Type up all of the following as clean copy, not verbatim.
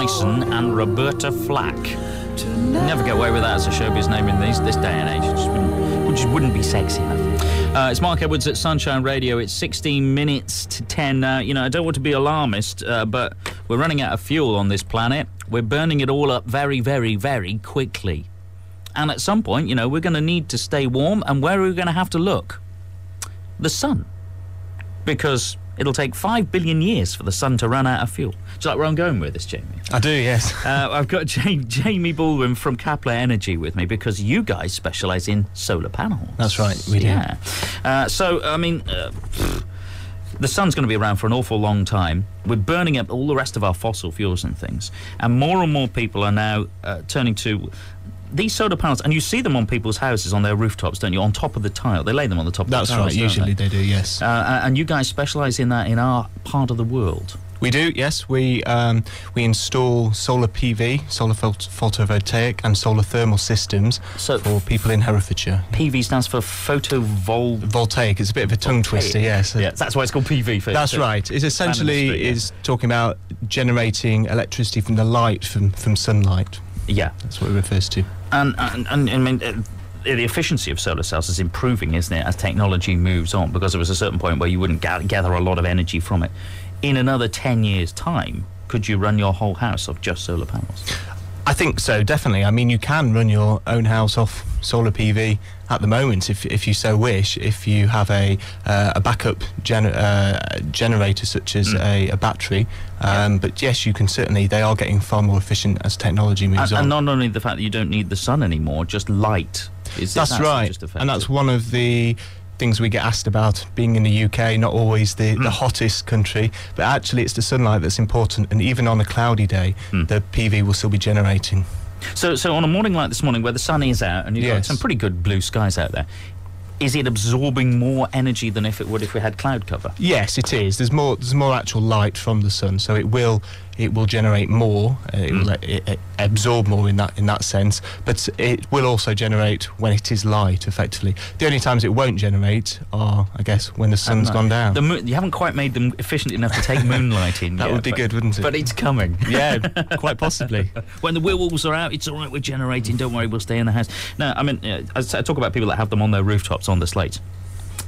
Dyson and Roberta Flack. Never get away with that as a showbiz name in this day and age. It just wouldn't be sexy enough. It's Mark Edwards at Sunshine Radio. It's 16 minutes to 10. I don't want to be alarmist, but we're running out of fuel on this planet. We're burning it all up very, very, very quickly. And at some point, we're going to need to stay warm. And where are we going to have to look? The sun. Because it'll take 5 billion years for the sun to run out of fuel. Do you like where I'm going with this, Jamie? I do, yes. I've got Jamie Baldwin from Caplor Energy with me because you guys specialise in solar panels. That's right, we do. Yeah. The sun's going to be around for an awful long time. We're burning up all the rest of our fossil fuels and things. And more people are now turning to these solar panels, and you see them on people's houses on their rooftops, don't you? On top of the tile. They lay them on the top of the tiles. That's right, usually they do, yes. And you guys specialise in that in our part of the world. We do, yes. We install solar PV, solar photovoltaic, and solar thermal systems for people in Herefordshire. PV stands for Voltaic. It's a bit of a tongue twister, yes. Yeah, that's why it's called PV. That's right. It essentially is talking about generating electricity from the light from sunlight. Yeah, that's what it refers to. And I mean, the efficiency of solar cells is improving, isn't it, as technology moves on? Because there was a certain point where you wouldn't gather a lot of energy from it. In another 10 years' time, could you run your whole house off just solar panels? I think so, definitely. I mean, you can run your own house off solar PV at the moment, if you so wish, if you have a backup generator such as a battery. But yes, you can certainly. They are getting far more efficient as technology moves on. And not only the fact that you don't need the sun anymore, just light. That's right. And that's one of the things we get asked about, being in the UK, not always the hottest country, but actually it's the sunlight that's important, and even on a cloudy day, the PV will still be generating. So on a morning like this morning, where the sun is out, and you've got some pretty good blue skies out there, is it absorbing more energy than if it would if we had cloud cover? Yes, it is. There's more actual light from the sun, so it will generate more. It will absorb more in that sense, but it will also generate when it is light. Effectively, the only times it won't generate are, I guess, when the sun's gone down. You haven't quite made them efficient enough to take moonlight in. That would be good, wouldn't it? But it's coming. Yeah, quite possibly. When the werewolves are out, it's all right. We're generating. Don't worry, we'll stay in the house. No, I mean, I talk about people that have them on their rooftops on the slate.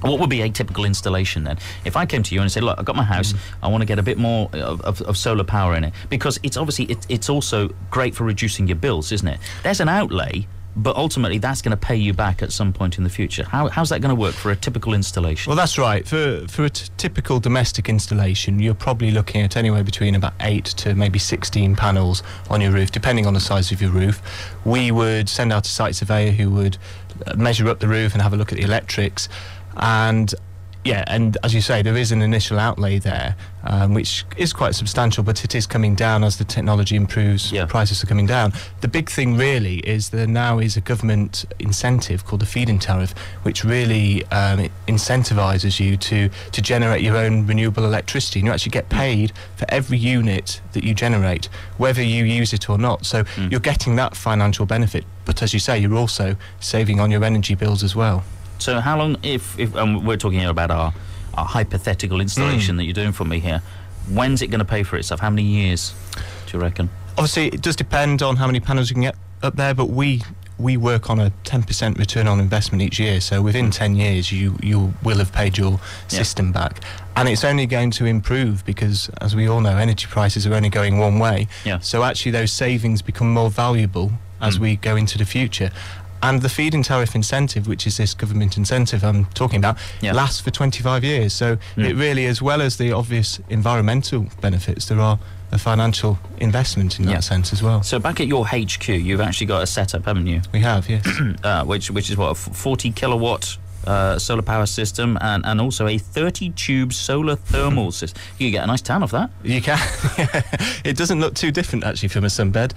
What would be a typical installation then? If I came to you and said, look, I've got my house, I want to get a bit more of solar power in it, because it's obviously, it's also great for reducing your bills, isn't it? There's an outlay, but ultimately that's going to pay you back at some point in the future. How's that going to work for a typical installation? Well, that's right. For a typical domestic installation, you're probably looking at anywhere between about 8 to maybe 16 panels on your roof, depending on the size of your roof. We would send out a site surveyor who would measure up the roof and have a look at the electrics. And as you say, there is an initial outlay there, which is quite substantial, but it is coming down as the technology improves. Prices are coming down. The big thing really is there now is a government incentive called the feed-in tariff, which really incentivises you to generate your own renewable electricity, and you actually get paid for every unit that you generate, whether you use it or not. So you're getting that financial benefit, but as you say, you're also saving on your energy bills as well. So how long, if we're talking here about our hypothetical installation that you're doing for me here, when's it going to pay for itself? How many years do you reckon? Obviously, it does depend on how many panels you can get up there, but we work on a 10% return on investment each year, so within 10 years you will have paid your system back. And it's only going to improve because, as we all know, energy prices are only going one way. So actually those savings become more valuable as we go into the future. And the feed-in tariff incentive, which is this government incentive I'm talking about, lasts for 25 years. So it really, as well as the obvious environmental benefits, there are a financial investment in that sense as well. So back at your HQ, you've actually got a setup, haven't you? We have, yes. Which is what, a 40 kilowatt solar power system, and also a 30-tube solar thermal system. You can get a nice tan off that. You can. It doesn't look too different actually from a sunbed.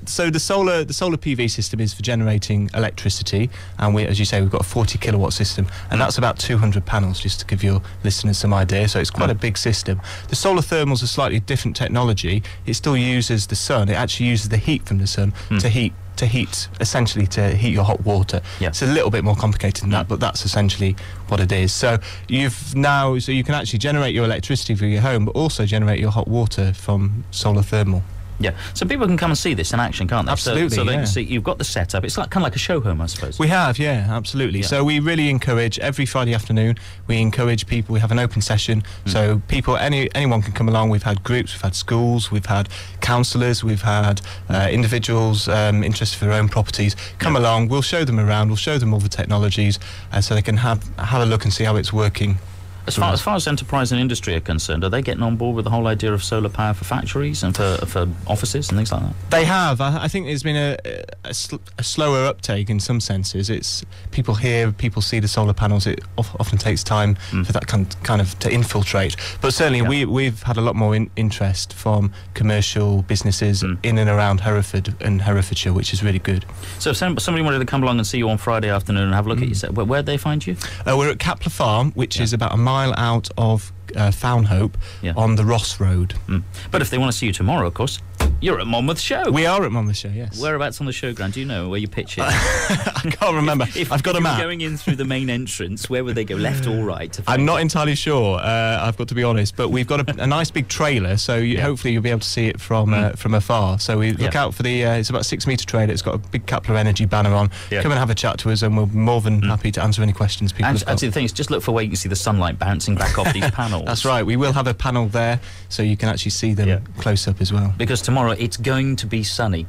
So the solar PV system is for generating electricity, and as you say, we've got a 40 kilowatt system, and that's about 200 panels, just to give your listeners some idea. So it's quite a big system. The solar thermal's a slightly different technology. It still uses the sun. It actually uses the heat from the sun to heat your hot water. It's a little bit more complicated than that, but that's essentially what it is. So you can actually generate your electricity for your home, but also generate your hot water from solar thermal. Yeah, so people can come and see this in action, can't they? Absolutely, So they yeah. can see, you've got the setup. It's like kind of like a show home, I suppose. We have, yeah, absolutely. Yeah. So we really encourage, every Friday afternoon, we encourage people, we have an open session, so people, anyone can come along. We've had groups, we've had schools, we've had counsellors, we've had individuals interested for their own properties. Come along, we'll show them around, we'll show them all the technologies, so they can have a look and see how it's working. As far as enterprise and industry are concerned, are they getting on board with the whole idea of solar power for factories and for offices and things like that? They have. I think there's been a slower uptake in some senses. It's people hear, people see the solar panels. It often takes time for that kind of to infiltrate. But certainly we've had a lot more interest from commercial businesses in and around Hereford and Herefordshire, which is really good. So if somebody wanted to come along and see you on Friday afternoon and have a look at your set, where'd they find you? We're at Caplor Farm, which is about a mile out of Fownhope on the Ross Road. But if they want to see you tomorrow, of course, you're at Monmouth Show. We are at Monmouth Show, yes. Whereabouts on the showground? Do you know where you pitch it? I can't remember. I've got a map. Going in through the main entrance, where would they go, left or right? I'm not entirely sure, I've got to be honest, but we've got a nice big trailer, so hopefully you'll be able to see it from afar. So we look out for the, it's about a 6-metre trailer, it's got a big Caplor Energy banner on. Come and have a chat to us and we're more than happy to answer any questions people have got. Actually, the thing is, just look for where you can see the sunlight bouncing back off these panels. That's right, we will have a panel there, so you can actually see them close up as well. Because tomorrow it's going to be sunny.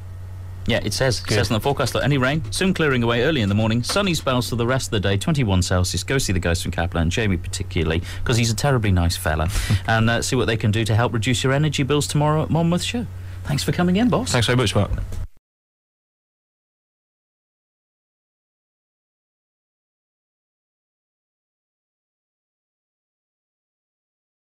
Yeah, it says in the forecast that any rain, soon clearing away early in the morning, sunny spells for the rest of the day, 21 Celsius. Go see the guys from Caplor, and Jamie particularly, because he's a terribly nice fella, and see what they can do to help reduce your energy bills tomorrow at Monmouth Show. Thanks for coming in, boss. Thanks very much, Mark.